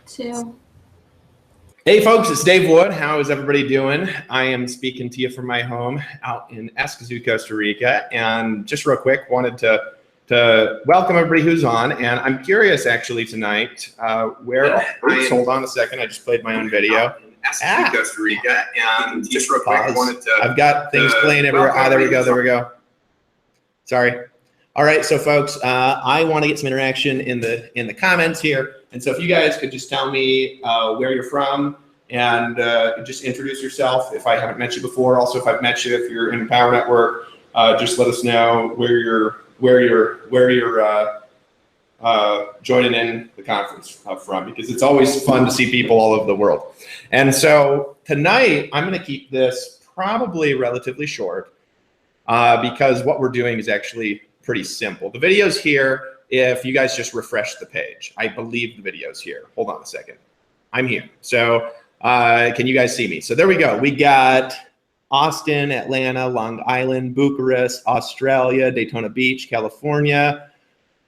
Two. Hey folks, it's Dave Wood. How is everybody doing? I am speaking to you from my home out in Escazú, Costa Rica. And just real quick, wanted to welcome everybody who's on. And I'm curious actually tonight hold on a second. I just played my own video. Escazú, Costa Rica. And just real quick, I've got things playing everywhere. There we go. Sorry. All right, so folks, I want to get some interaction in the comments here. And so if you guys could just tell me where you're from and just introduce yourself if I haven't met you before. Also, if I've met you, if you're in Power Network, just let us know where you're joining in the conference from, because it's always fun to see people all over the world. And so tonight, I'm going to keep this probably relatively short because what we're doing is actually pretty simple. The video's here. If you guys just refresh the page, I believe the video's here. Hold on a second. I'm here. So can you guys see me? So there we go. We got Austin, Atlanta, Long Island, Bucharest, Australia, Daytona Beach, California,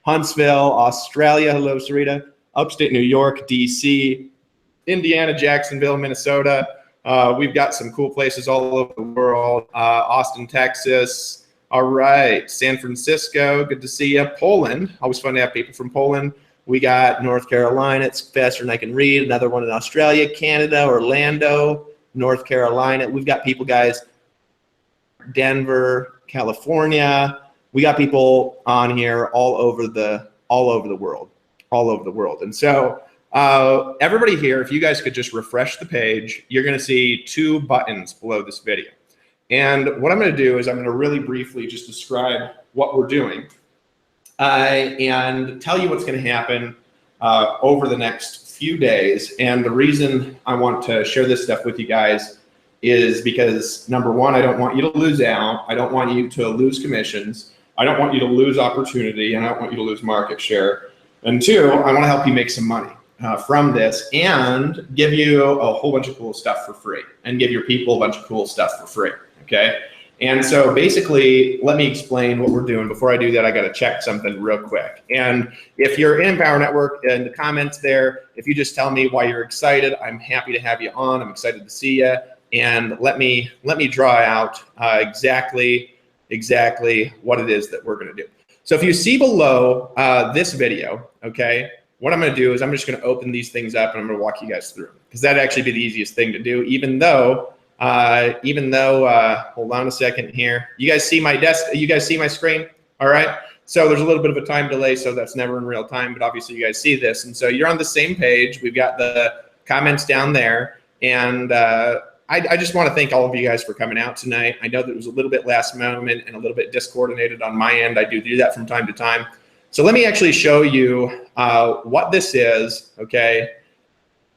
Huntsville, Australia. Hello, Sarita. Upstate New York, DC, Indiana, Jacksonville, Minnesota. We've got some cool places all over the world. Austin, Texas. All right, San Francisco, good to see you. Poland, always fun to have people from Poland. We got North Carolina, it's faster than I can read. Another one in Australia, Canada, Orlando, North Carolina. We've got people, guys, Denver, California. We got people on here all over the world. And so everybody here, if you guys could just refresh the page, you're gonna see two buttons below this video. And what I'm going to do is I'm going to really briefly just describe what we're doing and tell you what's going to happen over the next few days. And the reason I want to share this stuff with you guys is because, number one, I don't want you to lose out. I don't want you to lose commissions. I don't want you to lose opportunity, and I don't want you to lose market share. And two, I want to help you make some money from this and give you a whole bunch of cool stuff for free and give your people a bunch of cool stuff for free. Okay, and so basically, let me explain what we're doing. Before I do that, I got to check something real quick. And if you're in Power Network, in the comments there, if you just tell me why you're excited, I'm happy to have you on. I'm excited to see you. And let me draw out exactly what it is that we're going to do. So if you see below this video, okay, what I'm going to do is I'm just going to open these things up and I'm going to walk you guys through, because that'd actually be the easiest thing to do, even though hold on a second here. You guys see my desk? You guys see my screen? All right. So there's a little bit of a time delay, so that's never in real time, but obviously you guys see this. And so you're on the same page. We've got the comments down there. And I just want to thank all of you guys for coming out tonight. I know that it was a little bit last moment and a little bit discoordinated on my end. I do that from time to time. So let me actually show you what this is, okay?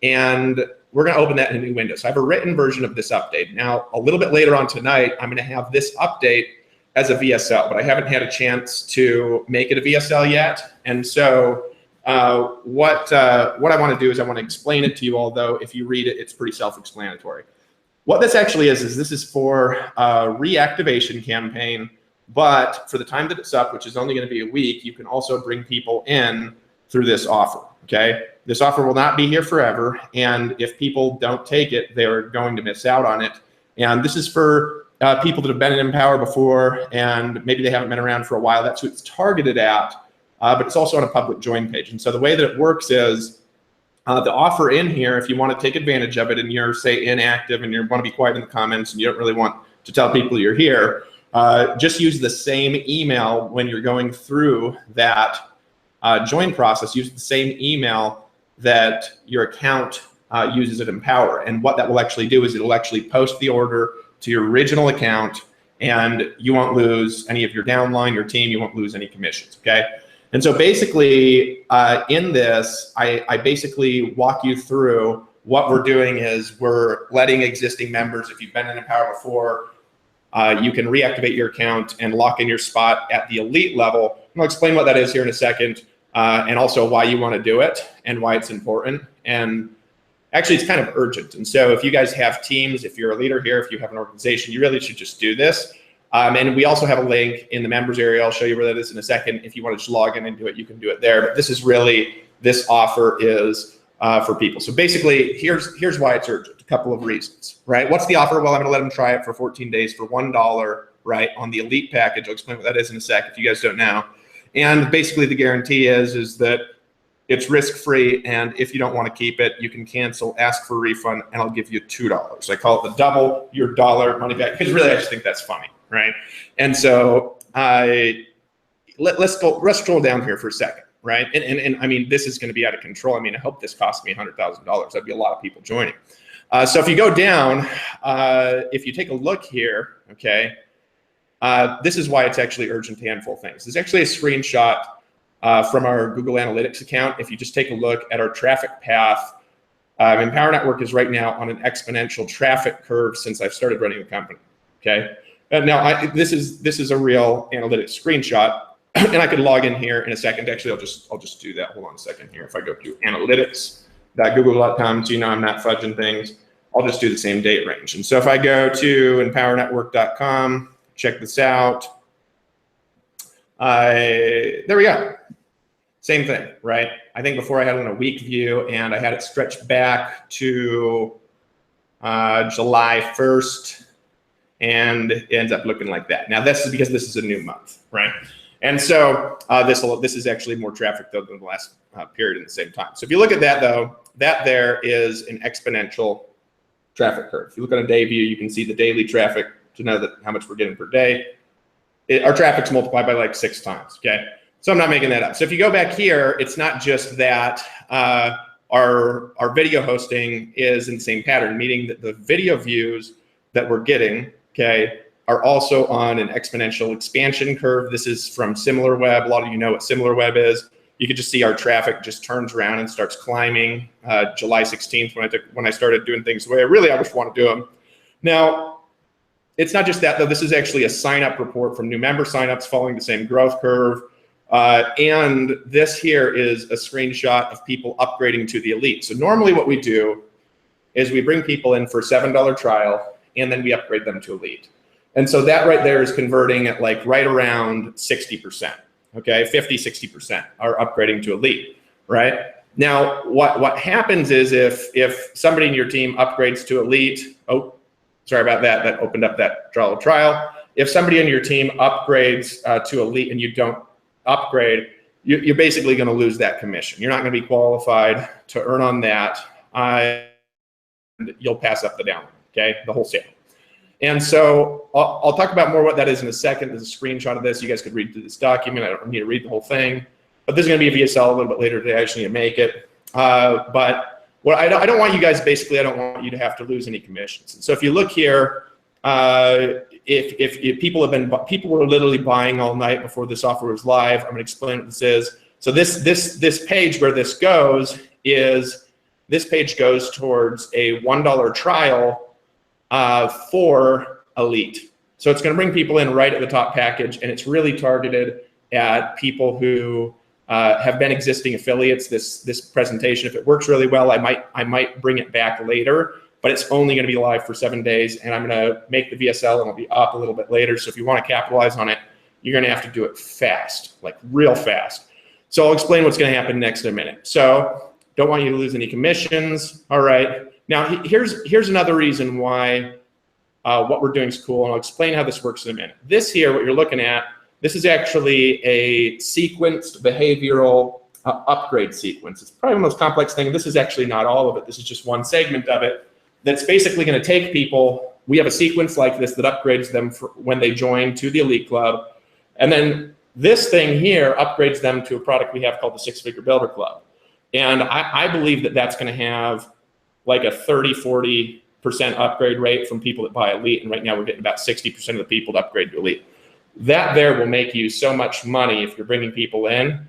And we're going to open that in a new window. So I have a written version of this update. Now, a little bit later on tonight, I'm going to have this update as a VSL, but I haven't had a chance to make it a VSL yet. And so what I want to do is I want to explain it to you, although if you read it, it's pretty self-explanatory. What this actually is this is for a reactivation campaign, but for the time that it's up, which is only going to be a week, you can also bring people in through this offer, okay? This offer will not be here forever, and if people don't take it, they're going to miss out on it. And this is for people that have been in Empower before, and maybe they haven't been around for a while. That's who it's targeted at, but it's also on a public join page. And so the way that it works is the offer in here, if you want to take advantage of it and you're, say, inactive and you want to be quiet in the comments and you don't really want to tell people you're here, just use the same email when you're going through that join process. Use the same email that your account uses at Empower. And what that will actually do is it'll actually post the order to your original account, and you won't lose any of your downline, your team, you won't lose any commissions, okay? And so basically in this, I basically walk you through what we're doing is we're letting existing members, if you've been in Empower before, you can reactivate your account and lock in your spot at the elite level. I'll explain what that is here in a second. And also why you want to do it and why it's important. And actually, it's kind of urgent. And so if you guys have teams, if you're a leader here, if you have an organization, you really should just do this. And we also have a link in the members area. I'll show you where that is in a second. If you want to just log in and do it, you can do it there. But this is really, this offer is for people. So basically, here's why it's urgent. A couple of reasons, right? What's the offer? Well, I'm going to let them try it for 14 days for $1, right, on the elite package. I'll explain what that is in a sec if you guys don't know. And basically, the guarantee is that it's risk-free, and if you don't want to keep it, you can cancel, ask for a refund, and I'll give you $2. I call it the double your dollar money back, because really I just think that's funny, right? And so let's scroll down here for a second, right? And I mean, this is going to be out of control. I mean, I hope this cost me $100,000. That'd be a lot of people joining. So if you go down, if you take a look here, okay, this is why it's actually urgent to handful things. There's actually a screenshot from our Google Analytics account. If you just take a look at our traffic path, Empower Network is right now on an exponential traffic curve since I've started running the company. Okay, and now this is a real analytics screenshot, and I could log in here in a second. Actually, I'll just do that. Hold on a second here. If I go to analytics.google.com, so you know I'm not fudging things, I'll just do the same date range. And so if I go to empowernetwork.com, check this out. There we go. Same thing, right? I think before I had it in a week view, and I had it stretched back to July 1st, and it ends up looking like that. Now, this is because this is a new month, right? And so this is actually more traffic though than the last period in the same time. So if you look at that though, that there is an exponential traffic curve. If you look on a day view, you can see the daily traffic to know that how much we're getting per day. Our traffic's multiplied by like 6 times, okay? So I'm not making that up. So if you go back here, it's not just that our video hosting is in the same pattern, meaning that the video views that we're getting, okay, are also on an exponential expansion curve. This is from SimilarWeb. A lot of you know what SimilarWeb is. You can just see our traffic just turns around and starts climbing. July 16th, when I started doing things the way I just want to do them. Now, it's not just that though. This is actually a sign-up report from new member signups following the same growth curve. And this here is a screenshot of people upgrading to the elite. So normally what we do is we bring people in for a $7 trial, and then we upgrade them to elite. And so that right there is converting at like right around 60%, okay? 50, 60% are upgrading to elite, right? Now, what happens is if somebody in your team upgrades to elite, oh, sorry about that, that opened up that trial. If somebody in your team upgrades to elite and you don't upgrade, you're basically going to lose that commission. You're not going to be qualified to earn on that. And you'll pass up the down, okay, the wholesale. And so I'll talk about more what that is in a second. There's a screenshot of this. You guys could read through this document. I don't need to read the whole thing. But this is going to be a VSL a little bit later today. I just need to make it. But what I don't want you guys, basically, I don't want you to have to lose any commissions. And so if you look here, if people were literally buying all night before this offer was live. I'm going to explain what this is. So this page where this goes is, this page goes towards a $1 trial for elite. So it's going to bring people in right at the top package, and it's really targeted at people who have been existing affiliates. This presentation, if it works really well, I might bring it back later, but it's only going to be live for 7 days, and I'm going to make the VSL and it'll be up a little bit later. So if you want to capitalize on it, you're going to have to do it fast, like real fast. So I'll explain what's going to happen next in a minute. So don't want you to lose any commissions. All right. Now here's another reason why what we're doing is cool, and I'll explain how this works in a minute. This here, what you're looking at, this is actually a sequenced behavioral upgrade sequence. It's probably the most complex thing. This is actually not all of it. This is just one segment of it that's basically going to take people. We have a sequence like this that upgrades them for when they join to the Elite Club. And then this thing here upgrades them to a product we have called the Six Figure Builder Club. And I believe that that's going to have like a 30-40% upgrade rate from people that buy Elite. And right now we're getting about 60% of the people to upgrade to Elite. That there will make you so much money if you're bringing people in,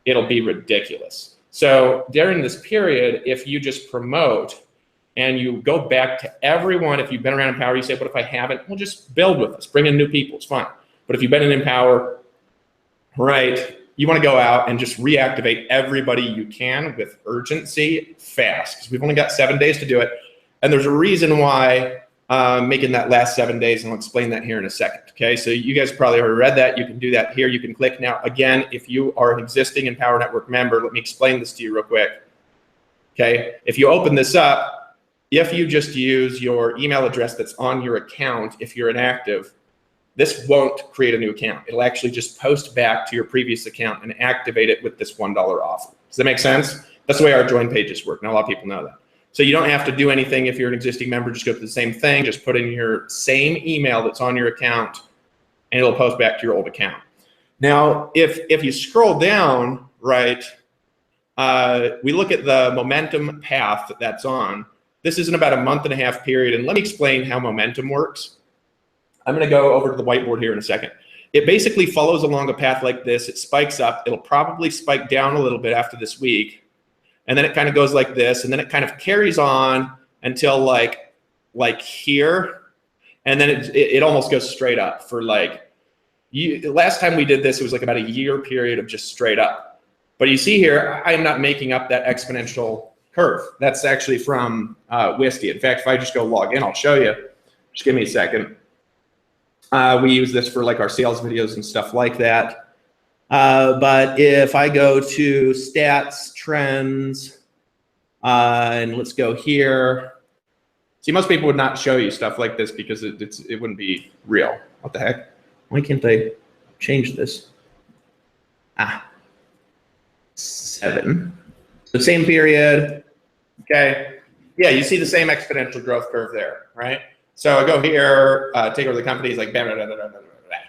it'll be ridiculous. So during this period, if you just promote and you go back to everyone, if you've been around Empower, you say, what if I haven't? Well, just build with us, bring in new people, it's fine. But if you've been in Empower, right, you want to go out and just reactivate everybody you can with urgency fast, because we've only got 7 days to do it. And there's a reason why making that last 7 days, and I'll explain that here in a second. Okay, so you guys probably already read that. You can do that here. You can click now. Again, if you are an existing Empower Network member, let me explain this to you real quick. Okay, if you open this up, if you just use your email address that's on your account, if you're inactive, this won't create a new account. It'll actually just post back to your previous account and activate it with this $1 offer. Does that make sense? That's the way our join pages work. Not a lot of people know that. So you don't have to do anything if you're an existing member. Just go through the same thing. Just put in your same email that's on your account, and it'll post back to your old account. Now, if you scroll down, right, we look at the momentum path that's on. This is in about a month and a half period, and let me explain how momentum works. I'm going to go over to the whiteboard here in a second. It basically follows along a path like this. It spikes up. It'll probably spike down a little bit after this week. And then it kind of goes like this. And then it kind of carries on until like here. And then it almost goes straight up for like, last time we did this, it was like about a year period of just straight up. But you see here, I am not making up that exponential curve. That's actually from Wisty. In fact, if I just go log in, I'll show you. Just give me a second. We use this for like our sales videos and stuff like that. But if I go to stats, trends, and let's go here. See, most people would not show you stuff like this because it wouldn't be real. What the heck? Why can't they change this? 7. The same period. Okay. Yeah, you see the same exponential growth curve there, right? So I go here, take over the companies like bam, bam, bam, bam, bam, bam,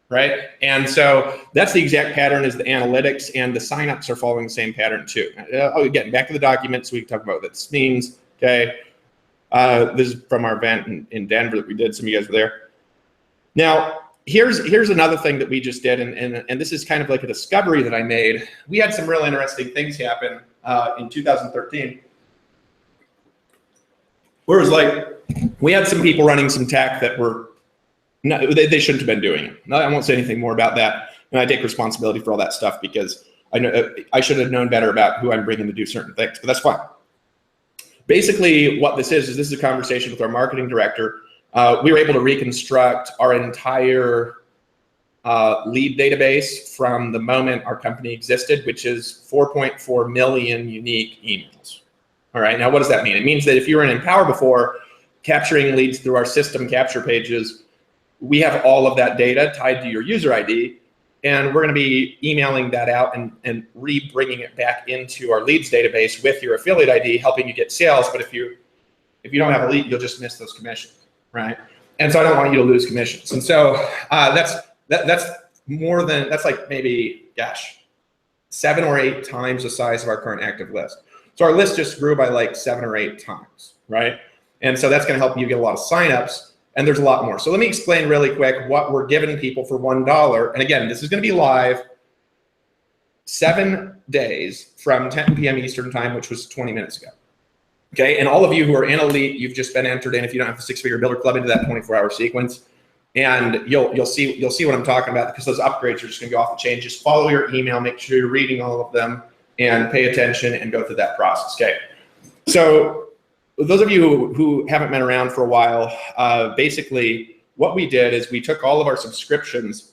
right? And so that's the exact pattern as the analytics, and the signups are following the same pattern too. Again, back to the documents, we can talk about what this means. Okay, this is from our event in Denver that we did. Some of you guys were there. Now, here's another thing that we just did, and this is kind of like a discovery that I made. We had some real interesting things happen in 2013. Where it was like, we had some people running some tech that were, they shouldn't have been doing it. I won't say anything more about that. And I take responsibility for all that stuff because I know I should have known better about who I'm bringing to do certain things, but that's fine. Basically, what this is this is a conversation with our marketing director. We were able to reconstruct our entire lead database from the moment our company existed, which is 4.4 million unique emails. All right, now what does that mean? It means that if you were in Empower before, capturing leads through our system capture pages, we have all of that data tied to your user ID, and we're going to be emailing that out and re-bringing it back into our leads database with your affiliate ID, helping you get sales. But if you don't have a lead, you'll just miss those commissions, right? And so I don't want you to lose commissions. And so that's like maybe, gosh, 7 or 8 times the size of our current active list. So our list just grew by like 7 or 8 times, right? And so that's going to help you get a lot of signups, and there's a lot more. So let me explain really quick what we're giving people for $1. And again, this is going to be live 7 days from 10 p.m. Eastern time, which was 20 minutes ago. Okay, and all of you who are in Elite, you've just been entered in if you don't have the 6-figure builder club into that 24-hour sequence. And you'll see what I'm talking about, because those upgrades are just going to go off the chain. Just follow your email, make sure you're reading all of them, and pay attention and go through that process. Okay, so those of you who haven't been around for a while, basically what we did is we took all of our subscriptions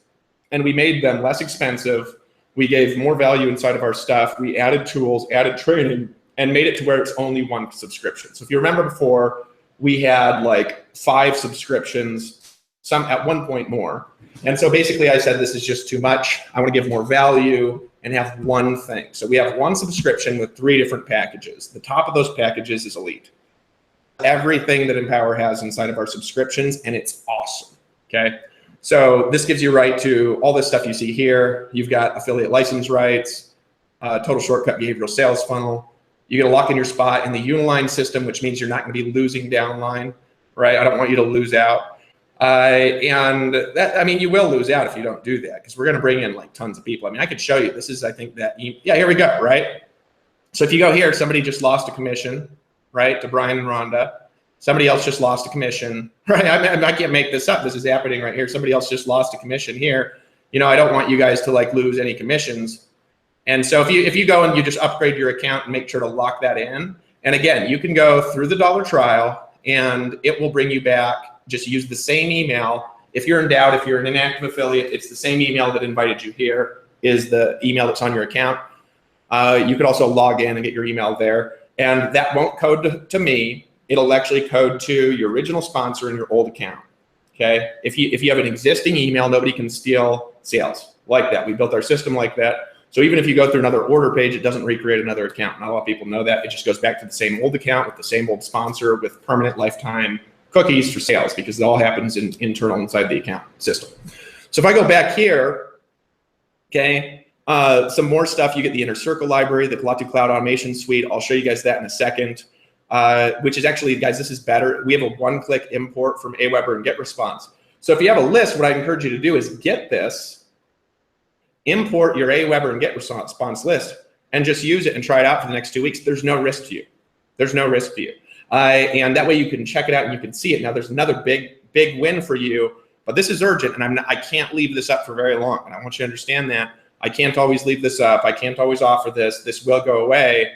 and we made them less expensive. We gave more value inside of our stuff. We added tools, added training, and made it to where it's only 1 subscription. So if you remember before, we had like 5 subscriptions, some at one point more. And so basically I said, this is just too much. I want to give more value and have one thing. So we have 1 subscription with 3 different packages. The top of those packages is Elite. Everything that Empower has inside of our subscriptions, and it's awesome, okay? So this gives you right to all this stuff you see here. You've got affiliate license rights, total shortcut behavioral sales funnel. You get a lock in your spot in the Uniline system, which means you're not going to be losing downline, right? I don't want you to lose out. And that, I mean, you will lose out if you don't do that, because we're going to bring in like tons of people. I mean, I could show you, this is, I think that, yeah, here we go, right? So if you go here, somebody just lost a commission, right, to Brian and Rhonda. Somebody else just lost a commission, right? I can't make this up. This is happening right here. Somebody else just lost a commission here. You know, I don't want you guys to like lose any commissions. And so if you go and you just upgrade your account and make sure to lock that in, and again, you can go through the $1 trial and it will bring you back. Just use the same email. If you're in doubt, if you're an inactive affiliate, it's the same email that invited you here is the email that's on your account. You could also log in and get your email there. And that won't code to me. It'll actually code to your original sponsor and your old account. Okay. If you have an existing email, nobody can steal sales like that. We built our system like that. So even if you go through another order page, it doesn't recreate another account. Not a lot of people know that. It just goes back to the same old account with the same old sponsor with permanent lifetime cookies for sales, because it all happens internal inside the account system. So if I go back here, okay, some more stuff. You get the Inner Circle library, the Klaatu Cloud Automation Suite. I'll show you guys that in a second, which is actually, guys, this is better. We have a one-click import from Aweber and GetResponse. So if you have a list, what I encourage you to do is get this, import your Aweber and GetResponse list, and just use it and try it out for the next 2 weeks. There's no risk to you. There's no risk to you. And that way you can check it out and you can see it. Now there's another big win for you, but this is urgent, and I can't leave this up for very long. And I want you to understand that. I can't always leave this up. I can't always offer this. This will go away.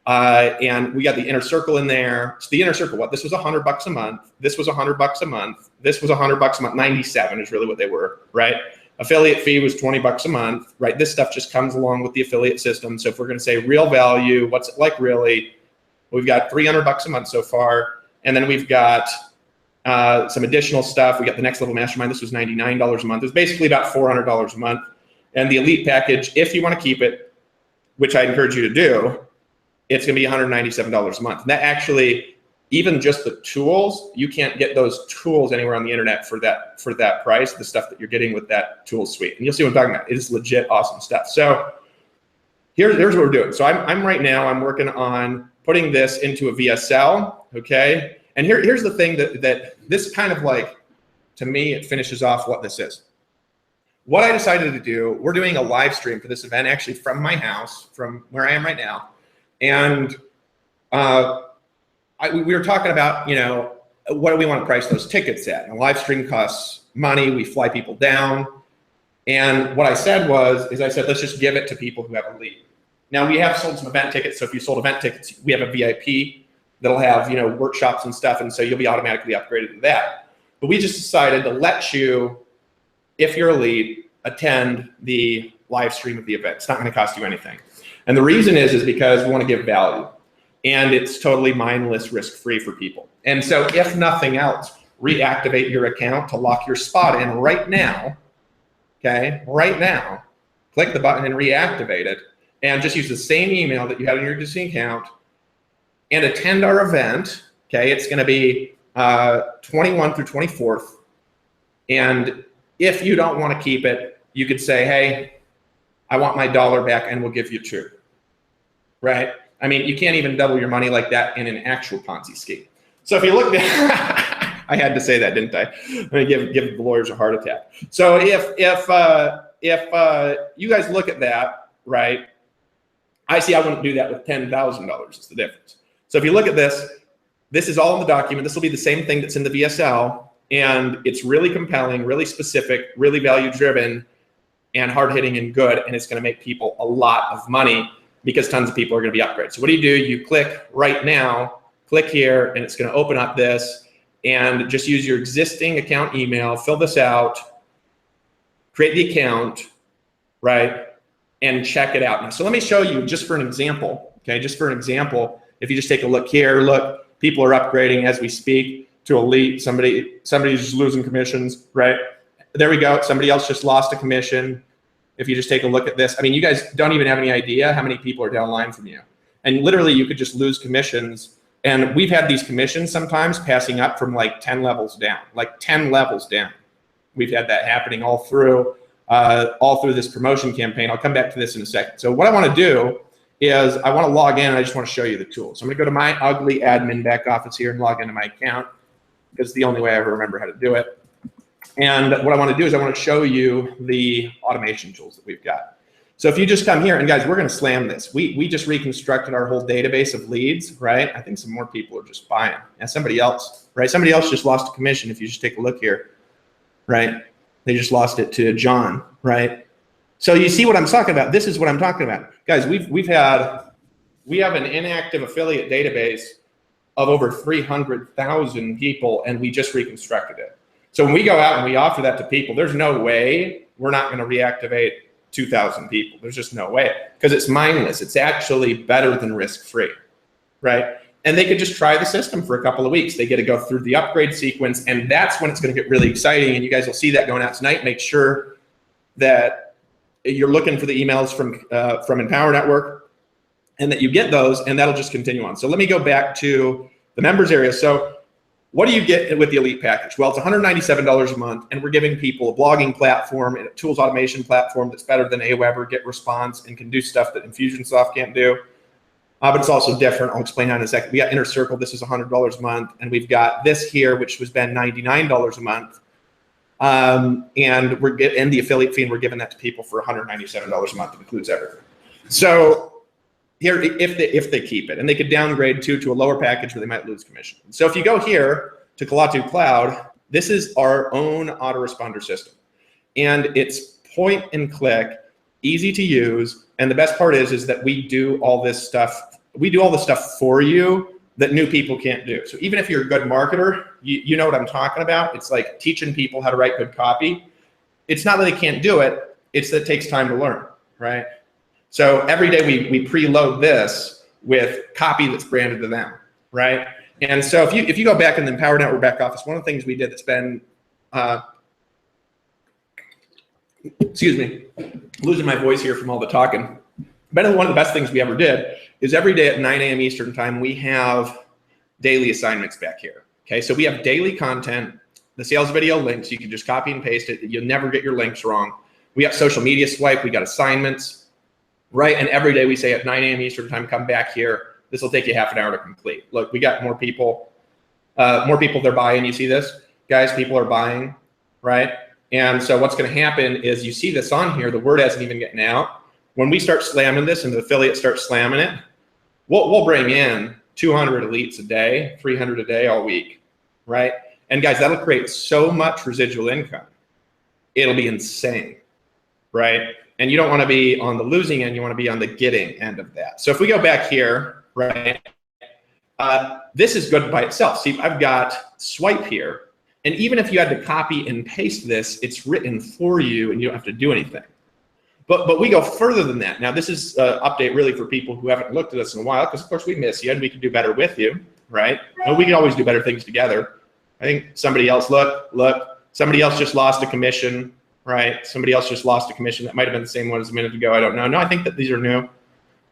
And we got the Inner Circle in there. So the Inner Circle, what? This was $100 a month. This was $100 a month. This was $100 a month. 97 is really what they were, right? Affiliate fee was $20 a month, right? This stuff just comes along with the affiliate system. So if we're going to say real value, what's it like really? We've got $300 a month so far. And then we've got some additional stuff. We got the Next Level Mastermind. This was $99 a month. It's basically about $400 a month. And the Elite package, if you want to keep it, which I encourage you to do, it's going to be $197 a month. And that actually, even just the tools, you can't get those tools anywhere on the internet for that price, the stuff that you're getting with that tool suite. And you'll see what I'm talking about. It is legit awesome stuff. So here's what we're doing. So I'm right now, I'm working on putting this into a VSL, okay? And here's the thing that this kind of like, to me, it finishes off what this is. What I decided to do, we're doing a live stream for this event, actually from my house, from where I am right now. And we were talking about, you know, what do we want to price those tickets at? And a live stream costs money. We fly people down. And what I said I said, let's just give it to people who have a lead. Now we have sold some event tickets. So if you sold event tickets, we have a VIP that'll have, you know, workshops and stuff. And so you'll be automatically upgraded to that. But we just decided to let you, if you're a lead, attend the live stream of the event. It's not going to cost you anything. And the reason is because we want to give value. And it's totally mindless, risk-free for people. And so if nothing else, reactivate your account to lock your spot in right now, okay? Right now, click the button and reactivate it, and just use the same email that you had in your existing account and attend our event, okay? It's gonna be 21 through 24th. And if you don't wanna keep it, you could say, hey, I want my $1 back and we'll give you $2, right? I mean, you can't even double your money like that in an actual Ponzi scheme. So if you look at, I had to say that, didn't I? I'm gonna give the lawyers a heart attack. So if you guys look at that, right? I wouldn't do that with $10,000 is the difference. So if you look at this, this is all in the document. This will be the same thing that's in the VSL, and it's really compelling, really specific, really value driven, and hard hitting and good, and it's gonna make people a lot of money, because tons of people are going to be upgraded. So what do? You click right now, click here, and it's going to open up this, and just use your existing account email, fill this out, create the account, right, and check it out. Now, so let me show you just for an example, okay, just for an example, if you just take a look here, look, people are upgrading as we speak to Elite. Somebody's just losing commissions, right? There we go. Somebody else just lost a commission. If you just take a look at this, I mean, you guys don't even have any idea how many people are down the line from you. And literally you could just lose commissions. And we've had these commissions sometimes passing up from like 10 levels down, like 10 levels down. We've had that happening all through this promotion campaign. I'll come back to this in a second. So what I want to do is I want to log in and I just want to show you the tools. So I'm going to go to my ugly admin back office here and log into my account, because it's the only way I ever remember how to do it. And what I want to do is I want to show you the automation tools that we've got. So if you just come here, and guys, we're going to slam this. We just reconstructed our whole database of leads, right? I think some more people are just buying. And somebody else, right? Somebody else just lost a commission. If you just take a look here, right? They just lost it to John, right? So you see what I'm talking about? This is what I'm talking about. Guys, we have an inactive affiliate database of over 300,000 people, and we just reconstructed it. So when we go out and we offer that to people, there's no way we're not going to reactivate 2,000 people. There's just no way, because it's mindless. It's actually better than risk-free. right? And they could just try the system for a couple of weeks. They get to go through the upgrade sequence, and that's when it's going to get really exciting. And you guys will see that going out tonight. Make sure that you're looking for the emails from Empower Network, and that you get those, and that'll just continue on. So let me go back to the members area. So what do you get with the Elite package? Well, it's $197 a month, and we're giving people a blogging platform and a tools automation platform that's better than Aweber, GetResponse, and can do stuff that Infusionsoft can't do. But it's also different. I'll explain how in a second. We got Inner Circle. This is $100 a month, and we've got this here, which was been $99 a month. And we're getting the affiliate fee, and we're giving that to people for $197 a month. It includes everything. So here, if they keep it, and they could downgrade to a lower package where they might lose commission. So if you go here to Kalatu Cloud, this is our own autoresponder system, and it's point and click, easy to use. And the best part is that we do all this stuff. We do all the stuff for you that new people can't do. So even if you're a good marketer, you know what I'm talking about. It's like teaching people how to write good copy. It's not that they can't do it. It's that it takes time to learn, right? So every day we preload this with copy that's branded to them, right? And so if you go back in the Empower Network back office, one of the things we did that's been, excuse me, losing my voice here from all the talking. One of the best things we ever did is every day at 9 a.m. Eastern time, we have daily assignments back here. Okay, so we have daily content, the sales video links, you can just copy and paste it. You'll never get your links wrong. We got social media swipe, we got assignments, right? And every day we say at 9 a.m. Eastern time, come back here. This will take you half an hour to complete. Look, we got more people they're buying. You see this? Guys, people are buying, right? And so what's going to happen is you see this on here, the word hasn't even gotten out. When we start slamming this and the affiliate starts slamming it, we'll bring in 200 elites a day, 300 a day all week, right? And guys, that'll create so much residual income. It'll be insane, right? And you don't want to be on the losing end, you want to be on the getting end of that. So if we go back here, right, this is good by itself. See, I've got swipe here. And even if you had to copy and paste this, it's written for you and you don't have to do anything. But we go further than that. Now, this is an update really for people who haven't looked at us in a while, because of course we miss you and we can do better with you, right? And we can always do better things together. I think somebody else, look, somebody else just lost a commission, right? Somebody else just lost a commission. That might have been the same one as a minute ago. I don't know. No, I think that these are new,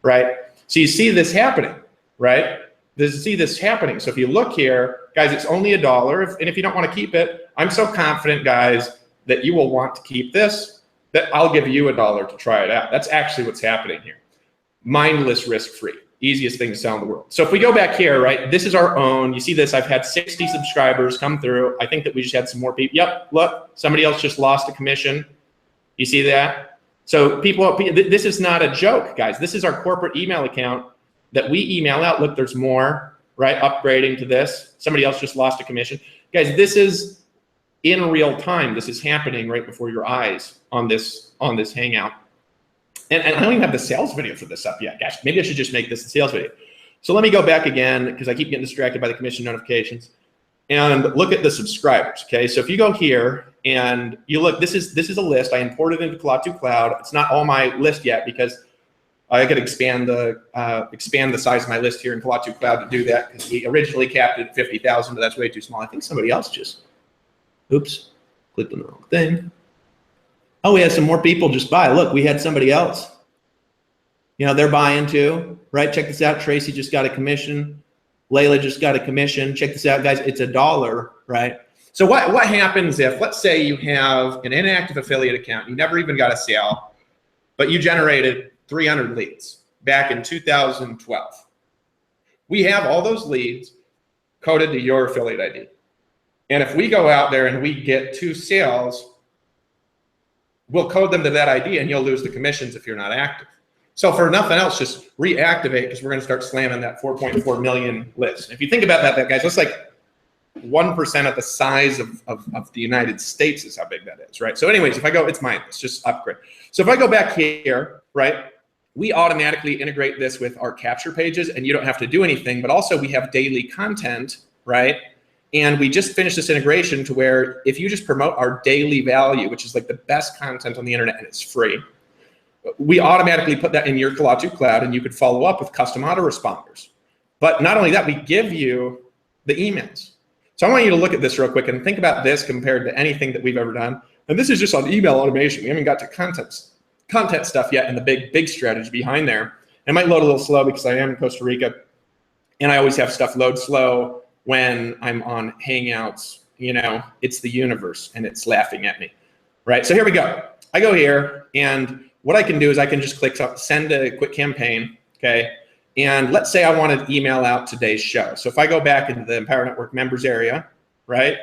right? So you see this happening, right? See this happening. So if you look here, guys, it's only $1. And if you don't want to keep it, I'm so confident, guys, that you will want to keep this, that I'll give you $1 to try it out. That's actually what's happening here. Mindless, risk-free, easiest thing to sell in the world. So if we go back here, right, this is our own. You see this, I've had 60 subscribers come through. I think that we just had some more people. Yep, look, somebody else just lost a commission. You see that? So people, this is not a joke, guys. This is our corporate email account that we email out. Look, there's more, right, upgrading to this. Somebody else just lost a commission. Guys, this is in real time. This is happening right before your eyes on this Hangout. And I don't even have the sales video for this up yet. Gosh, maybe I should just make this a sales video. So let me go back again, because I keep getting distracted by the commission notifications, and look at the subscribers. Okay, so if you go here and you look, this is a list I imported into Kalatu Cloud. It's not all my list yet, because I could expand the size of my list here in Kalatu Cloud to do that, because we originally capped it at 50,000, but that's way too small. I think somebody else just, oops, clicked on the wrong thing. Oh, we had some more people just buy. Look, we had somebody else. You know, they're buying too, right? Check this out. Tracy just got a commission. Layla just got a commission. Check this out, guys. It's $1, right? So what happens if, let's say you have an inactive affiliate account, you never even got a sale, but you generated 300 leads back in 2012. We have all those leads coded to your affiliate ID. And if we go out there and we get 2 sales, we'll code them to that ID, and you'll lose the commissions if you're not active. So for nothing else, just reactivate, because we're going to start slamming that 4.4 million list. If you think about that, guys, that's like 1% of the size of the United States is how big that is, right? So anyways, if I go, it's mine, it's just upgrade. So if I go back here, right, we automatically integrate this with our capture pages, and you don't have to do anything, but also we have daily content, right? And we just finished this integration to where if you just promote our daily value, which is like the best content on the internet and it's free, we automatically put that in your Kalatu Cloud, and you could follow up with custom autoresponders. But not only that, we give you the emails. So I want you to look at this real quick and think about this compared to anything that we've ever done. And this is just on email automation. We haven't got to content stuff yet and the big strategy behind there. It might load a little slow because I am in Costa Rica and I always have stuff load slow when I'm on Hangouts. You know, it's the universe and it's laughing at me, right? So here we go. I go here and what I can do is I can just click send a quick campaign, okay? And let's say I want to email out today's show. So if I go back into the Empower Network members area, right?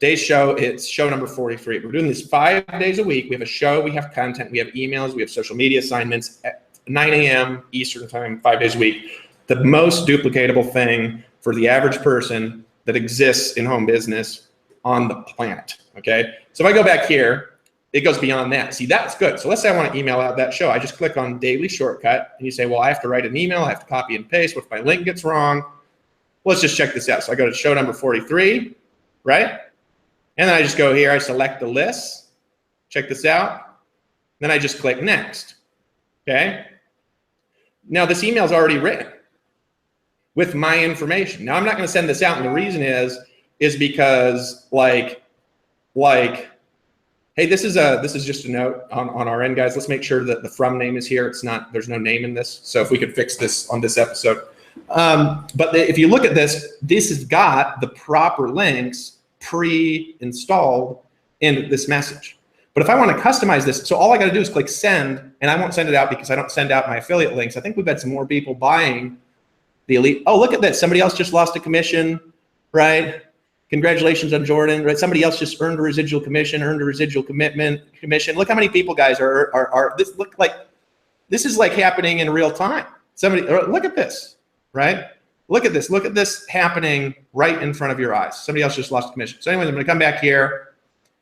Today's show, it's show number 43. We're doing this 5 days a week. We have a show, we have content, we have emails, we have social media assignments at 9 a.m. Eastern time, 5 days a week. The most duplicatable thing for the average person that exists in home business on the planet, okay? So if I go back here, it goes beyond that. See, that's good. So let's say I want to email out that show. I just click on daily shortcut and you say, well, I have to write an email. I have to copy and paste. What if my link gets wrong? Let's just check this out. So I go to show number 43, right? And then I just go here, I select the list, check this out. Then I just click next, okay? Now this email is already written with my information. Now I'm not gonna send this out and the reason is because like, hey, this is just a note on our end, guys. Let's make sure that the from name is here. It's not, there's no name in this. So if we could fix this on this episode. But if you look at this, this has got the proper links pre-installed in this message. But if I want to customize this, so all I got to do is click send, and I won't send it out because I don't send out my affiliate links. I think we've had some more people buying the Elite. Oh, look at this. Somebody else just lost a commission, right? Congratulations on Jordan, right? Somebody else just earned a residual commission, earned a residual commission. Look how many people, guys, are this look like this is like happening in real time. Somebody, look at this, right? Look at this happening right in front of your eyes. Somebody else just lost a commission. So anyways, I'm gonna come back here.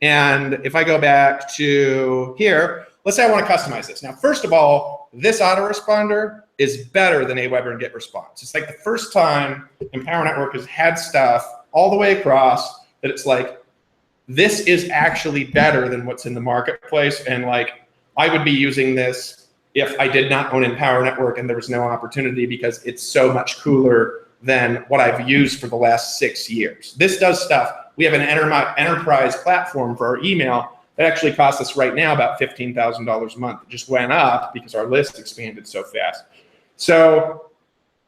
And if I go back to here, let's say I want to customize this. Now, first of all, this autoresponder is better than Aweber and GetResponse. It's like the first time Empower Network has had stuff all the way across that it's like, this is actually better than what's in the marketplace. And like, I would be using this if I did not own Empower Network and there was no opportunity because it's so much cooler than what I've used for the last 6 years. This does stuff. We have an enterprise platform for our email that actually costs us right now about $15,000 a month. It just went up because our list expanded so fast. So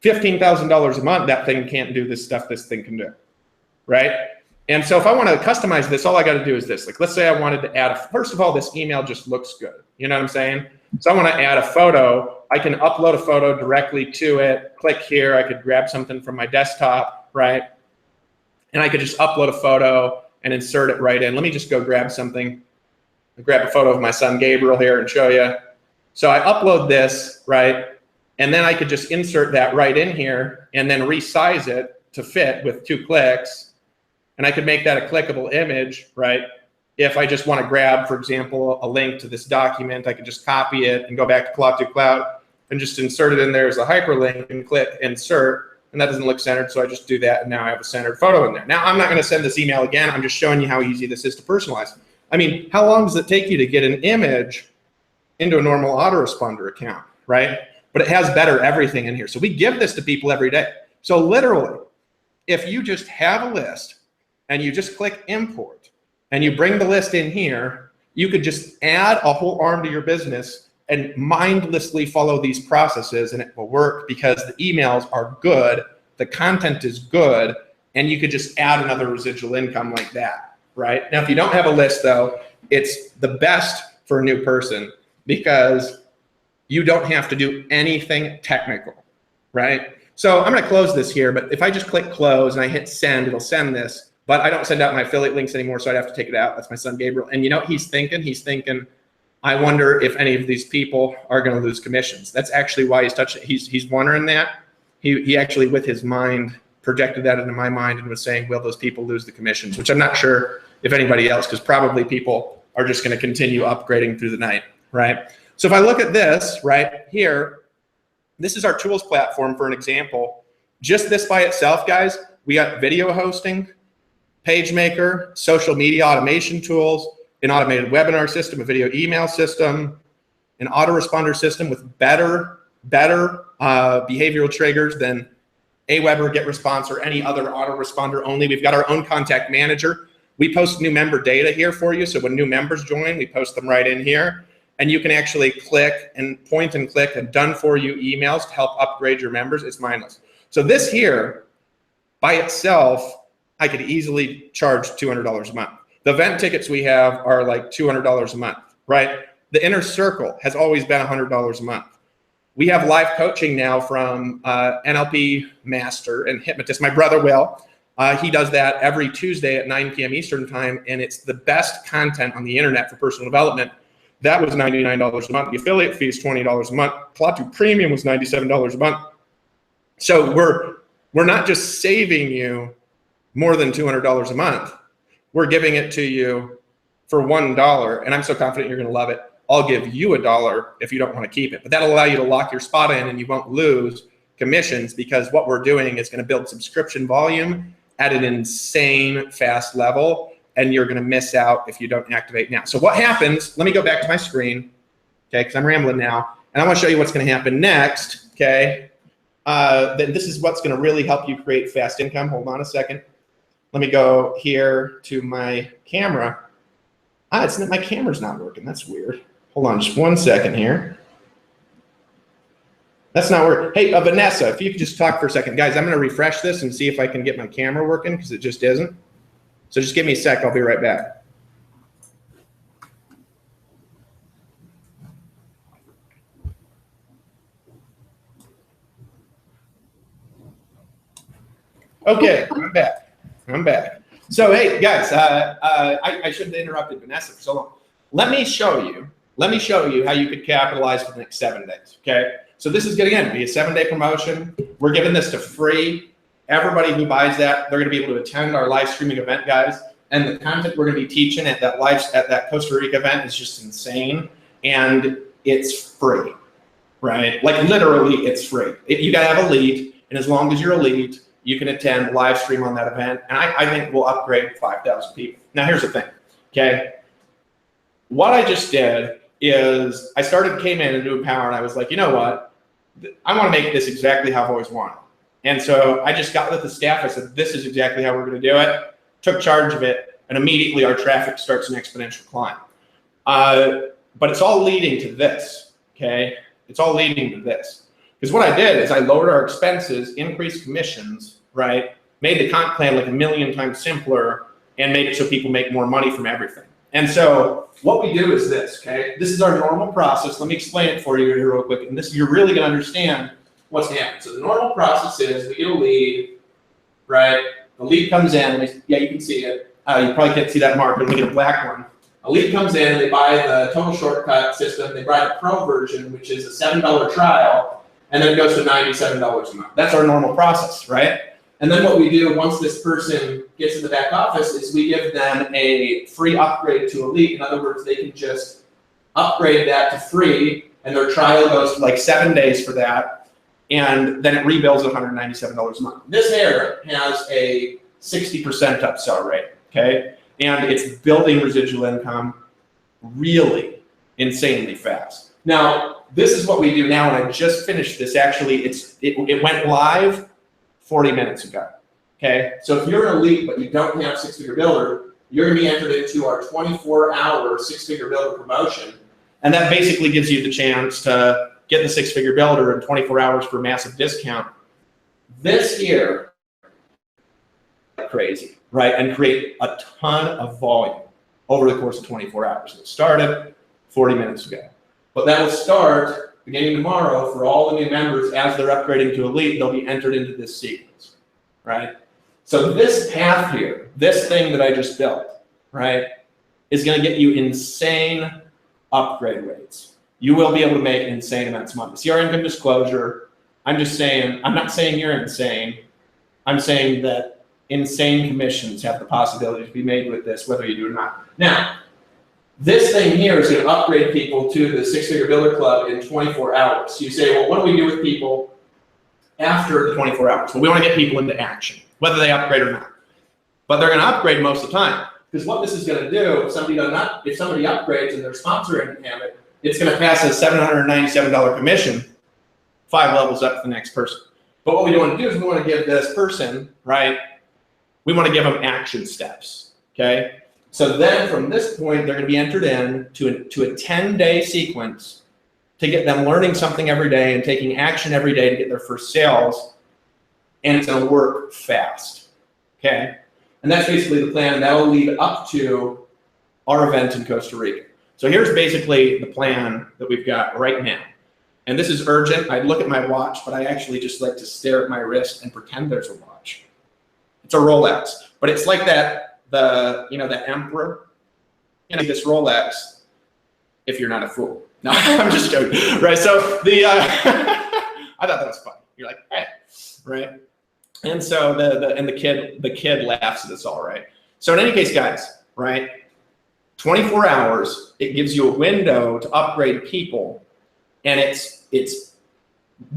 $15,000 a month, that thing can't do this stuff this thing can do, right? And so if I want to customize this, all I got to do is this. Like, let's say I wanted to add first of all, this email just looks good. You know what I'm saying? So I want to add a photo. I can upload a photo directly to it. Click here. I could grab something from my desktop, right? And I could just upload a photo and insert it right in. Let me just go grab something. I'll grab a photo of my son Gabriel here and show you. So I upload this, right? And then I could just insert that right in here and then resize it to fit with 2 clicks. And I could make that a clickable image, right? If I just want to grab, for example, a link to this document, I could just copy it and go back to Cloud to Cloud and just insert it in there as a hyperlink and click insert. And that doesn't look centered, so I just do that, and now I have a centered photo in there. Now, I'm not going to send this email again. I'm just showing you how easy this is to personalize. I mean, how long does it take you to get an image into a normal autoresponder account, right? But it has better everything in here. So we give this to people every day. So literally, if you just have a list and you just click import and you bring the list in here, you could just add a whole arm to your business and mindlessly follow these processes, and it will work because the emails are good, the content is good, and you could just add another residual income like that, right? Now, if you don't have a list though, it's the best for a new person because you don't have to do anything technical, right? So I'm gonna close this here, but if I just click close and I hit send, it'll send this, but I don't send out my affiliate links anymore, so I'd have to take it out. That's my son Gabriel. And you know what he's thinking? He's thinking, I wonder if any of these people are going to lose commissions. That's actually why he's touching it. He's wondering that. He actually, with his mind, projected that into my mind and was saying, will those people lose the commissions? Which I'm not sure if anybody else, because probably people are just going to continue upgrading through the night, right? So if I look at this right here, this is our tools platform for an example. Just this by itself, guys, we got video hosting, PageMaker, social media automation tools, an automated webinar system, a video email system, an autoresponder system with better behavioral triggers than Aweber, GetResponse, or any other autoresponder only. We've got our own contact manager. We post new member data here for you. So when new members join, we post them right in here. And you can actually click and point and click and done for you emails to help upgrade your members. It's mindless. So this here by itself, I could easily charge $200 a month. The event tickets we have are like $200 a month, right? The inner circle has always been $100 a month. We have live coaching now from NLP Master and Hypnotist. My brother Will, he does that every Tuesday at 9 p.m. Eastern time, and it's the best content on the internet for personal development. That was $99 a month. The affiliate fee is $20 a month. Klaatu Premium was $97 a month. So we're not just saving you more than $200 a month. We're giving it to you for $1, and I'm so confident you're going to love it. I'll give you $1 if you don't want to keep it, but that'll allow you to lock your spot in, and you won't lose commissions, because what we're doing is going to build subscription volume at an insane fast level, and you're going to miss out if you don't activate now. So what happens, let me go back to my screen, okay, because I'm rambling now, and I want to show you what's going to happen next, okay? Then this is what's going to really help you create fast income. Hold on a second. Let me go here to my camera. My camera's not working. That's weird. Hold on just 1 second here. That's not working. Hey, Vanessa, if you could just talk for a second. Guys, I'm going to refresh this and see if I can get my camera working, because it just isn't. So just give me a sec. I'll be right back. Okay, I'm back. So, hey, guys, I shouldn't have interrupted Vanessa for so long. Let me show you how you could capitalize for the next 7 days, okay? So this is going to, again, be a 7-day promotion. We're giving this to free. Everybody who buys that, they're going to be able to attend our live streaming event, guys. And the content we're going to be teaching at that Costa Rica event is just insane. And it's free, right? Like literally it's free. You got to have elite. And as long as you're elite, you can attend live stream on that event. And I think we'll upgrade 5,000 people. Now, here's the thing, okay? What I just did is I came in and doing power, and I was like, you know what? I want to make this exactly how I've always wanted. And so I just got with the staff. I said, this is exactly how we're going to do it. Took charge of it, and immediately our traffic starts an exponential climb. But it's all leading to this, okay? It's all leading to this. Because what I did is I lowered our expenses, increased commissions, right? Made the comp plan like 1,000,000 times simpler, and made it so people make more money from everything. And so what we do is this, okay? This is our normal process. Let me explain it for you here real quick. And this, you're really going to understand what's happening. So the normal process is we get a lead, right? The lead comes in. Yeah, you can see it. You probably can't see that marker. Look at a black one. A lead comes in. They buy the total shortcut system. They buy the pro version, which is a $7 trial, and then it goes to $97 a month. That's our normal process, right? And then what we do once this person gets in the back office is we give them a free upgrade to Elite. In other words, they can just upgrade that to free, and their trial goes to like 7 days for that, and then it rebuilds at $197 a month. This here has a 60% upsell rate, okay? And it's building residual income really insanely fast. Now, this is what we do now, and I just finished this. Actually, it went live 40 minutes ago, okay? So if you're an elite but you don't have six-figure builder, you're gonna be entered into our 24-hour six-figure builder promotion. And that basically gives you the chance to get the six-figure builder in 24 hours for a massive discount. This here, crazy, right? And create a ton of volume over the course of 24 hours. It started 40 minutes ago. But that will start beginning tomorrow for all the new members. As they're upgrading to Elite, they'll be entered into this sequence, right? So this path here, this thing that I just built, right, is going to get you insane upgrade rates. You will be able to make insane amounts of money. See our income disclosure. I'm just saying, I'm not saying you're insane. I'm saying that insane commissions have the possibility to be made with this, whether you do or not. Now, this thing here is going to upgrade people to the Six-Figure Builder Club in 24 hours. So you say, well, what do we do with people after the 24 hours? Well, we want to get people into action, whether they upgrade or not. But they're going to upgrade most of the time. Because what this is going to do, if somebody upgrades and their sponsor didn't have it, it's going to pass a $797 commission 5 levels up to the next person. But what we want to do is we want to give this person, right, we want to give them action steps, okay? So then from this point, they're going to be entered in to a 10-day sequence to get them learning something every day and taking action every day to get their first sales. And it's going to work fast, okay? And that's basically the plan. That will lead up to our event in Costa Rica. So here's basically the plan that we've got right now. And this is urgent. I look at my watch, but I actually just like to stare at my wrist and pretend there's a watch. It's a Rolex, but it's like that, the emperor, this Rolex, if you're not a fool. No, I'm just joking, right? So I thought that was funny. You're like, hey, right? And so the kid laughs at us all, right? So in any case, guys, right? 24 hours, it gives you a window to upgrade people, and it's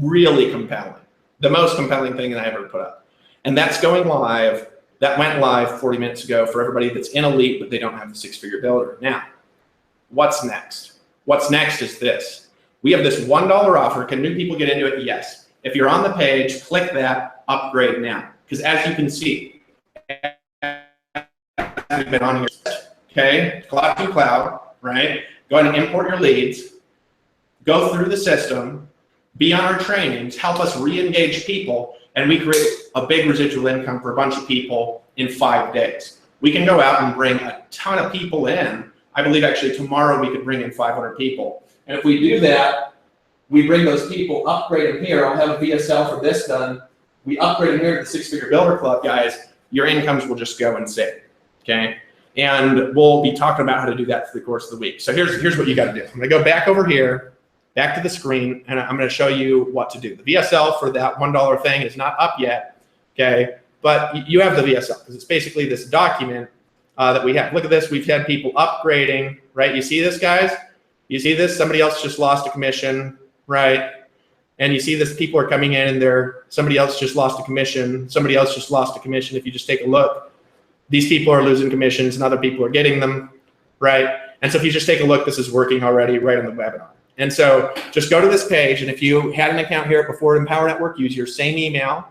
really compelling. The most compelling thing that I ever put up. And that's going live. That went live 40 minutes ago for everybody that's in Elite, but they don't have the six-figure builder. Now, what's next? What's next is this. We have this $1 offer. Can new people get into it? Yes. If you're on the page, click that, upgrade now. Because as you can see, we've been on here, okay? Cloud to cloud, right? Go ahead and import your leads, go through the system, be on our trainings, help us re-engage people, and we create a big residual income for a bunch of people in 5 days. We can go out and bring a ton of people in. I believe actually tomorrow we could bring in 500 people. And if we do that, we bring those people, upgrade them here. I'll have a VSL for this done. We upgrade them here to the Six-Figure Builder Club, guys. Your incomes will just go insane, okay? And we'll be talking about how to do that through the course of the week. So here's what you got to do. I'm going to go back over here, back to the screen, and I'm going to show you what to do. The VSL for that $1 thing is not up yet, okay? But you have the VSL because it's basically this document that we have. Look at this. We've had people upgrading, right? You see this, guys? You see this? Somebody else just lost a commission, right? And you see this, people are coming in and somebody else just lost a commission. Somebody else just lost a commission. If you just take a look, these people are losing commissions and other people are getting them, right? And so if you just take a look, this is working already right on the webinar. And so just go to this page, and if you had an account here before Empower Network, use your same email,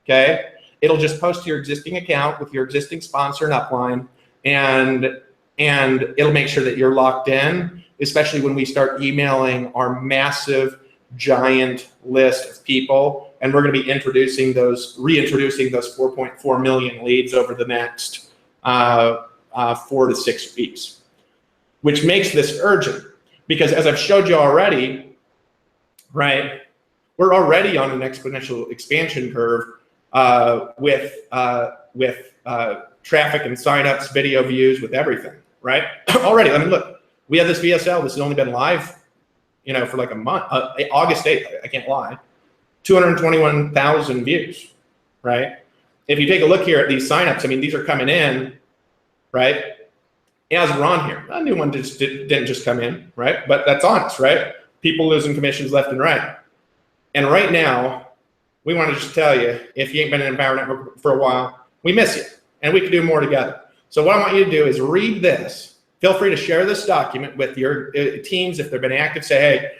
okay? It'll just post to your existing account with your existing sponsor and upline, and it'll make sure that you're locked in, especially when we start emailing our massive, giant list of people. And we're going to be reintroducing those 4.4 million leads over the next 4 to 6 weeks, which makes this urgent. Because as I've showed you already, right, we're already on an exponential expansion curve with traffic and signups, video views, with everything, right? Already, I mean, look, we have this VSL. This has only been live, for like a month. August 8th, I can't lie. 221,000 views, right? If you take a look here at these signups, I mean, these are coming in, right? As we're on here, a new one didn't just come in, right? But that's honest, right? People losing commissions left and right. And right now, we want to just tell you, if you ain't been in Empower Network for a while, we miss you, and we can do more together. So what I want you to do is read this. Feel free to share this document with your teams if they've been active. Say, hey,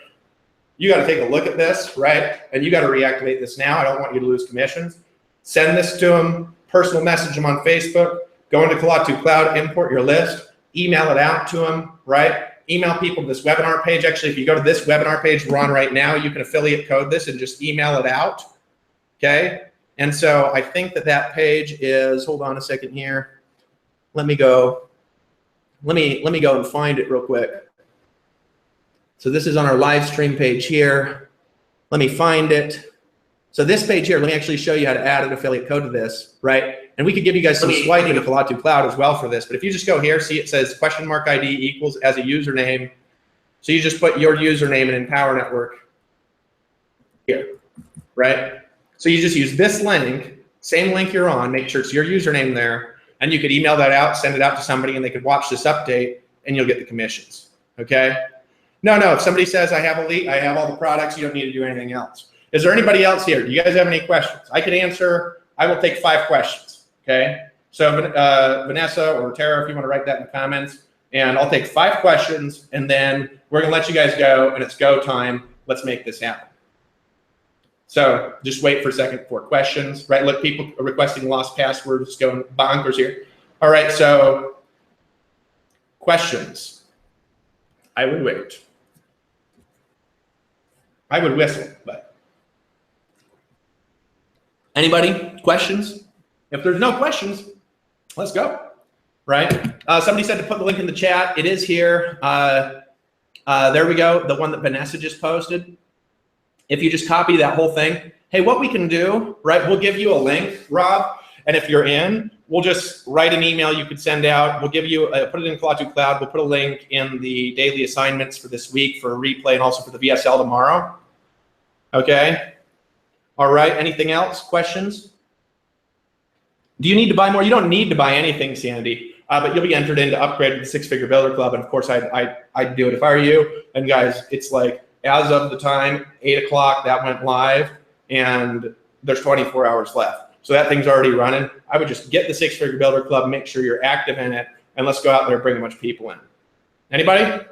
you got to take a look at this, right? And you got to reactivate this now. I don't want you to lose commissions. Send this to them, personal message them on Facebook, go into Cloud to Cloud, import your list, email it out to them, right? Email people to this webinar page. Actually, if you go to this webinar page we're on right now, you can affiliate code this and just email it out, okay? And so I think that page is, hold on a second here. Let me go and find it real quick. So this is on our live stream page here. Let me find it. So this page here, let me actually show you how to add an affiliate code to this, right? And we could give you guys some swiping to Cloud to Cloud as well for this. But if you just go here, see it says !ID equals as a username. So you just put your username in Empower Network here, right? So you just use this link, same link you're on, make sure it's your username there, and you could email that out, send it out to somebody, and they could watch this update, and you'll get the commissions, okay? No, if somebody says, I have Elite, I have all the products, you don't need to do anything else. Is there anybody else here? Do you guys have any questions? I could answer, I will take 5 questions, okay? So Vanessa or Tara, if you want to write that in the comments, and I'll take 5 questions, and then we're gonna let you guys go, and it's go time. Let's make this happen. So just wait for a second for questions, right? Look, people are requesting lost passwords, going bonkers here. All right, so questions. I would wait. I would whistle, but. Anybody? Questions? If there's no questions, let's go, right? Somebody said to put the link in the chat. It is here. There we go, the one that Vanessa just posted. If you just copy that whole thing, hey, what we can do, right, we'll give you a link, Rob, and if you're in, we'll just write an email you could send out. We'll give you, put it in Cloud2 Cloud. We'll put a link in the daily assignments for this week for a replay and also for the VSL tomorrow. Okay. All right. Anything else? Questions? Do you need to buy more? You don't need to buy anything, Sandy, but you'll be entered into upgrade to the Six-Figure Builder Club. And of course, I'd do it if I were you. And guys, it's like as of the time, 8 o'clock, that went live, and there's 24 hours left. So that thing's already running. I would just get the Six-Figure Builder Club, make sure you're active in it, and let's go out there and bring a bunch of people in. Anybody?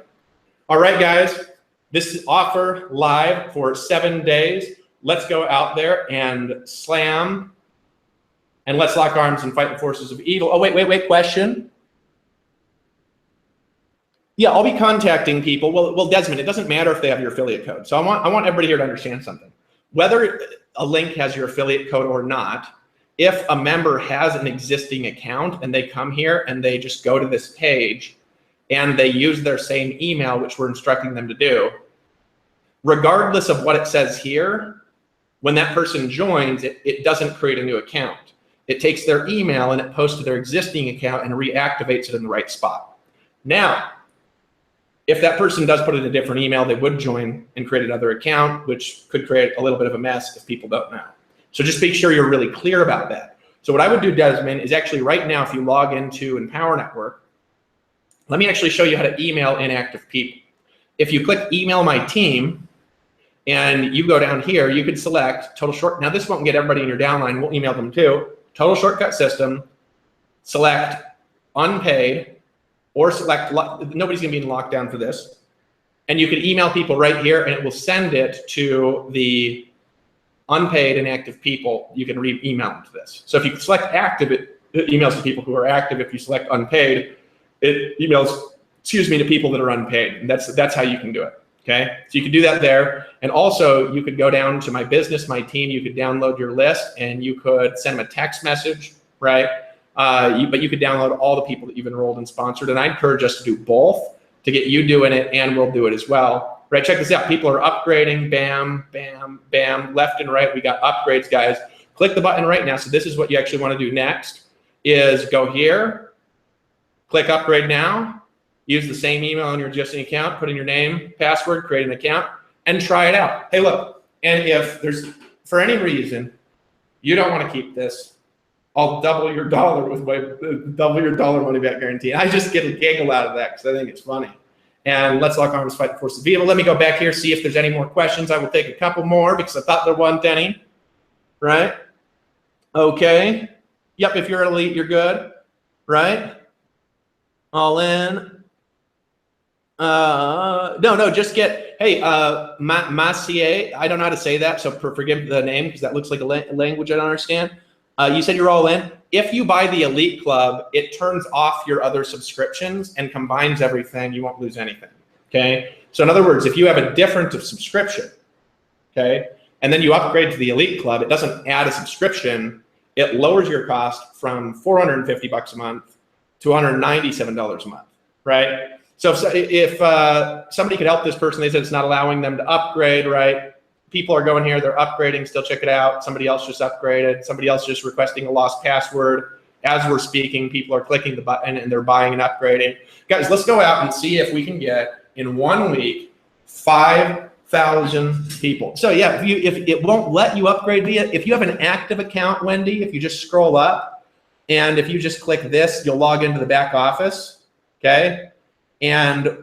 All right, guys. This is offer live for 7 days. Let's go out there and slam, and let's lock arms and fight the forces of evil. Oh, wait, question? Yeah, I'll be contacting people. Well, Desmond, it doesn't matter if they have your affiliate code. So I want everybody here to understand something. Whether a link has your affiliate code or not, if a member has an existing account and they come here and they just go to this page and they use their same email, which we're instructing them to do, regardless of what it says here, when that person joins, it doesn't create a new account. It takes their email and it posts to their existing account and reactivates it in the right spot. Now, if that person does put in a different email, they would join and create another account, which could create a little bit of a mess if people don't know. So just make sure you're really clear about that. So what I would do, Desmond, is actually right now, if you log into Empower Network, let me actually show you how to email inactive people. If you click email my team and you go down here, you could select total short. Now this won't get everybody in your downline. We'll email them too. Total shortcut system, select unpaid, or select, nobody's gonna be in lockdown for this. And you can email people right here and it will send it to the unpaid and active people. You can email them to this. So if you select active, it emails to people who are active. If you select unpaid, it emails, to people that are unpaid. And that's how you can do it, okay? So you can do that there. And also you could go down to my business, my team, you could download your list and you could send them a text message, right? But you could download all the people that you've enrolled and sponsored. And I encourage us to do both to get you doing it, and we'll do it as well. Right, check this out. People are upgrading, bam, bam, bam, left and right. We got upgrades, guys. Click the button right now. So this is what you actually want to do next is go here, click upgrade now, use the same email on your existing account, put in your name, password, create an account, and try it out. Hey, look, and if there's, for any reason, you don't want to keep this, I'll double your dollar with my double your dollar money back guarantee. I just get a giggle out of that because I think it's funny. And let's lock arms, fight the forces of evil. Let me go back here, see if there's any more questions. I will take a couple more because I thought there wasn't any, right? Okay. Yep, if you're elite, you're good, right? All in. No, just get, hey, Massier, I don't know how to say that, so forgive the name because that looks like a language I don't understand. You said you're all in. If you buy the Elite Club, it turns off your other subscriptions and combines everything. You won't lose anything, okay? So in other words, if you have a different subscription, okay, and then you upgrade to the Elite Club, it doesn't add a subscription. It lowers your cost from $450 a month to $197 a month, right? So if somebody could help this person, they said it's not allowing them to upgrade, right? People are going here, they're upgrading, still check it out. Somebody else just upgraded. Somebody else just requesting a lost password. As we're speaking, people are clicking the button and they're buying and upgrading. Guys, let's go out and see if we can get, in 1 week, 5,000 people. So yeah, if it won't let you upgrade via, if you have an active account, Wendy, if you just scroll up and if you just click this, you'll log into the back office, okay? And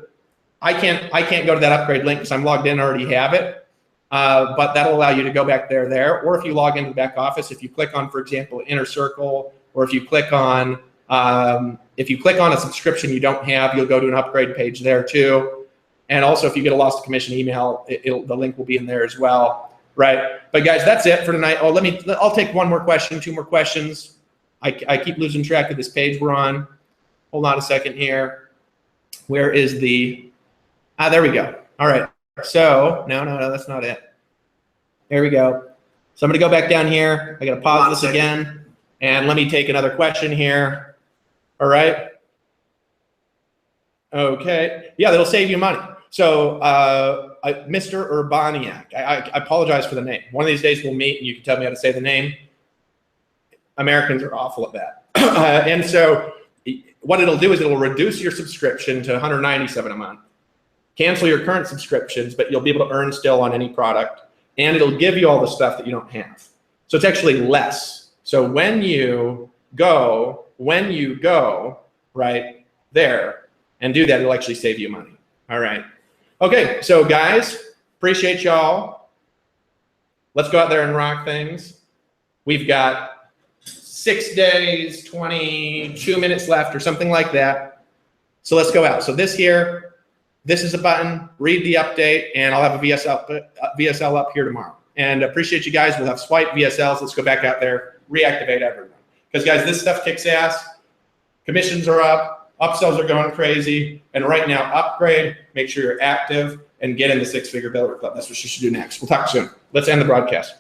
I can't go to that upgrade link because I'm logged in, already have it. But that'll allow you to go back there. Or if you log into the back office, if you click on, for example, Inner Circle, or if you click on a subscription you don't have, you'll go to an upgrade page there too. And also, if you get a lost commission email, the link will be in there as well. right? But guys, that's it for tonight. Oh, I'll take one more question, two more questions. I keep losing track of this page we're on. Hold on a second here. Where is the, there we go. All right, so, no, that's not it. There we go. So I'm gonna go back down here. I gotta pause this again. And let me take another question here. All right. Okay, yeah, that'll save you money. So Mr. Urbaniak, I apologize for the name. One of these days we'll meet and you can tell me how to say the name. Americans are awful at that. And so what it'll do is it'll reduce your subscription to $197 a month. Cancel your current subscriptions, but you'll be able to earn still on any product. And it'll give you all the stuff that you don't have. So it's actually less. So when you go right there and do that, it'll actually save you money. All right. Okay, so guys, appreciate y'all. Let's go out there and rock things. We've got 6 days, 22 minutes left or something like that. So let's go out. So this is a button, read the update, and I'll have a VSL up here tomorrow. And appreciate you guys. We'll have swipe VSLs. Let's go back out there, reactivate everyone. Because guys, this stuff kicks ass. Commissions are up, upsells are going crazy. And right now, upgrade, make sure you're active, and get in the 6-figure builder club. That's what you should do next. We'll talk soon. Let's end the broadcast.